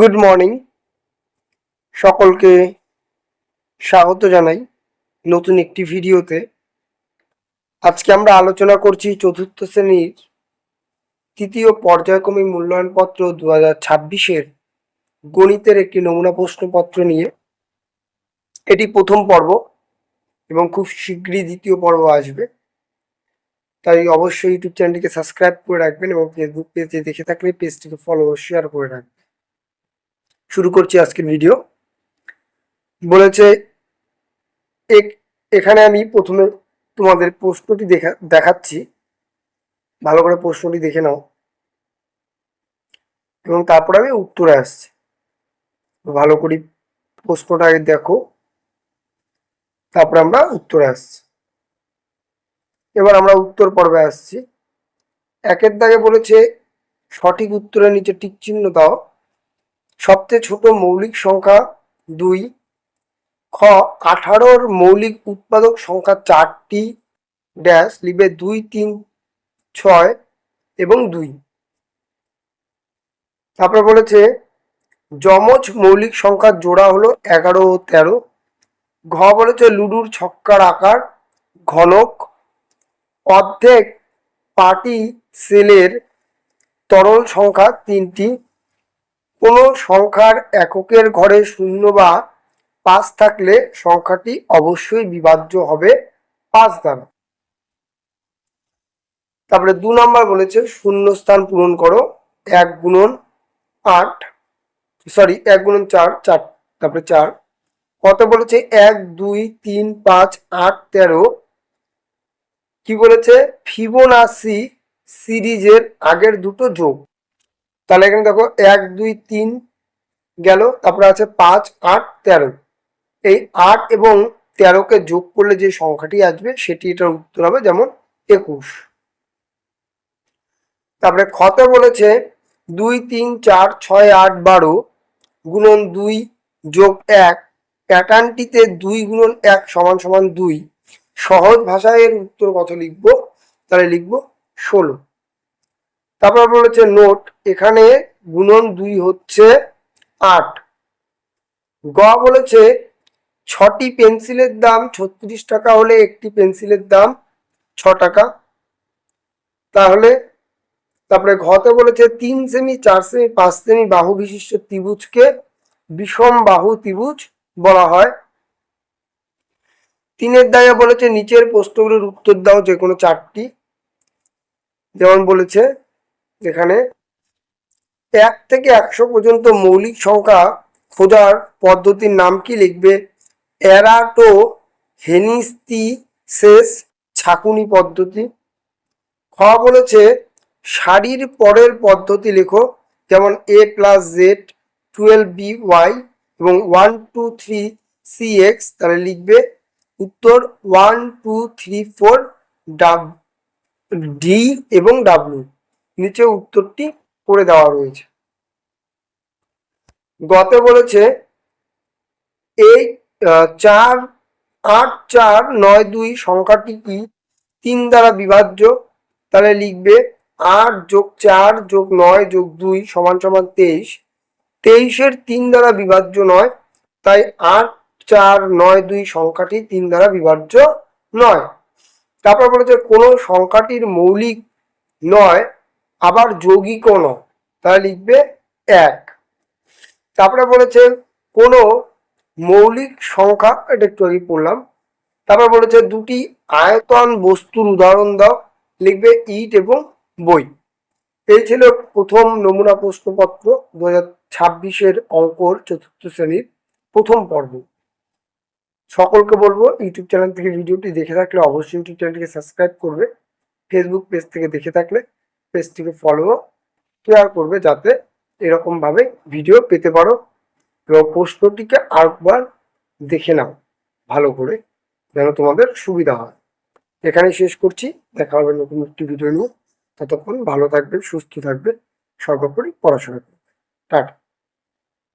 Good morning, সকলকে স্বাগত জানাই নতুন একটি ভিডিওতে। আজকে আমরা আলোচনা করছি চতুর্থ শ্রেণীর তৃতীয় পর্যায়ক্রমিক মূল্যায়নপত্র 2026-এর গণিতের একটি নমুনা প্রশ্নপত্র নিয়ে। এটি প্রথম পর্ব এবং খুব শীঘ্রই দ্বিতীয় পর্ব আসবে, তাই অবশ্যই ইউটিউব চ্যানেলটিকে সাবস্ক্রাইব করে রাখবেন এবং ফেসবুক পেজে দেখে থাকলে পেজটিকে ফলো ও শেয়ার করে রাখবেন। শুরু করছি আজকের ভিডিও। বলেছে এখানে আমি প্রথমে তোমাদের প্রশ্নটি দেখাচ্ছি, ভালো করে প্রশ্নটি দেখে নাও এবং তারপরে আমি উত্তরে আসছি। ভালো করে প্রশ্নটা আগে দেখো, তারপরে আমরা উত্তরে আসছি। এবার আমরা উত্তর পর্বে আসছি। একের দাগে বলেছে সঠিক উত্তরের নিচে টিক চিহ্ন দাও। সবচেয়ে ছোট মৌলিক সংখ্যা 2। খ 18-র মৌলিক উৎপাদক সংখ্যা 4টি ড্যাশ লিখবে 2, 3, 6 এবং 2। তারপরে বলেছে যমজ মৌলিক সংখ্যার জোড়া হলো 11 ও 13। ঘ বলেছে লুডুর ছক্কার আকার ঘনক অর্ধেক পাটি সেলের তরল সংখ্যা 3টি। কোনো সংখ্যার এককের ঘরে 0 বা 5 থাকলে সংখ্যাটি অবশ্যই বিভাজ্য হবে 5 দ্বারা। তারপরে 2 নম্বর বলেছে শূন্যস্থান পূরণ করো। 1 গুণন 4, তারপরে 4। কত বলেছে 1, 2, 3, 5, 8, 13। কি বলেছে ফিবোনাসি সিরিজের আগের দুটো যোগ। তাহলে এখানে দেখো 1, 2, 3 গেল, তারপরে আছে 5, 8, 13। এই 8 এবং 13কে যোগ করলে যে সংখ্যাটি আসবে সেটি এটার উত্তর হবে, যেমন 21। তারপরে খতে বলেছে 2, 3, 4, 6, 8, 12 গুণন 2 যোগ 1 প্যাটার্নটিতে 2 গুণন 1 সমান সমান 2। সহজ ভাষায় এর উত্তর কত লিখবো? তাহলে লিখবো 16। তারপর বলেছে নোট এখানে গুণন 2 হচ্ছে 8। গ বলেছে 6টি পেন্সিলের দাম 36 টাকা হলে একটি পেন্সিলের দাম 6 টাকা। তাহলে তারপরে ঘতে বলেছে 3 সেমি 4 সেমি 5 সেমি বাহু বিশিষ্ট ত্রিভুজকে বিষম বাহু ত্রিভুজ বলা হয়। 3-এর দাগে বলেছে নিচের প্রশ্নগুলোর উত্তর দাও যে কোনো 4টি। যেমন বলেছে এখানে 1 থেকে 100 পর্যন্ত মৌলিক সংখ্যা খোঁজার পদ্ধতির নাম কি? লিখবে এরাটো হেনিস্তিসেস ছাঁকুনি পদ্ধতি। খ বলেছে সারির পরের পদ্ধতি লেখো, যেমন a + z 12by এবং 1, 2, 3 cx। তাহলে লিখবে উত্তর 1, 2, 3, 4 ডি এবং ডাব্লিউ। নিচে উত্তরটি করে দেওয়া রয়েছে। গতে বলেছে এই 4, 8, 4, 9, 2 সংখ্যাটি কি 3 দ্বারা বিভাজ্য? তাহলে লিখবে 8 যোগ 4 যোগ 9 যোগ 2 সমান সমান 23। 23-এর 3 দ্বারা বিভাজ্য নয়, তাই 8, 4, 9, 2 সংখ্যাটি 3 দ্বারা বিভাজ্য নয়। তারপর বলেছে কোনো সংখ্যাটির মৌলিক নয় আবার যৌগিকও নয়, তাহলে লিখবে 1। তারপরে বলেছে কোনো মৌলিক সংখ্যা, এটা একটু আগে পড়লাম। তারপর বলেছে দুটি আয়তন বস্তুর উদাহরণ দাও, লিখবে ইট এবং বই। এই ছিল প্রথম নমুনা প্রশ্নপত্র 2026-এর অঙ্কর চতুর্থ শ্রেণীর প্রথম পর্ব। সকলকে বলবো ইউটিউব চ্যানেল থেকে ভিডিওটি দেখে থাকলে অবশ্যই ইউটিউব চ্যানেলটিকে সাবস্ক্রাইব করবে। ফেসবুক পেজ থেকে দেখে থাকলে পেজটিকে ফলো শেয়ার করবে, যাতে এরকমভাবে ভিডিও পেতে পারো। এবং প্রশ্নটিকে আরেকবার দেখে নাও ভালো করে, যেন তোমাদের সুবিধা হয়। এখানে শেষ করছি, দেখা হবে নতুন একটি ভিডিও নিয়ে। ততক্ষণ ভালো থাকবে, সুস্থ থাকবে, সর্বোপরি পড়াশোনা করবে। টাটা।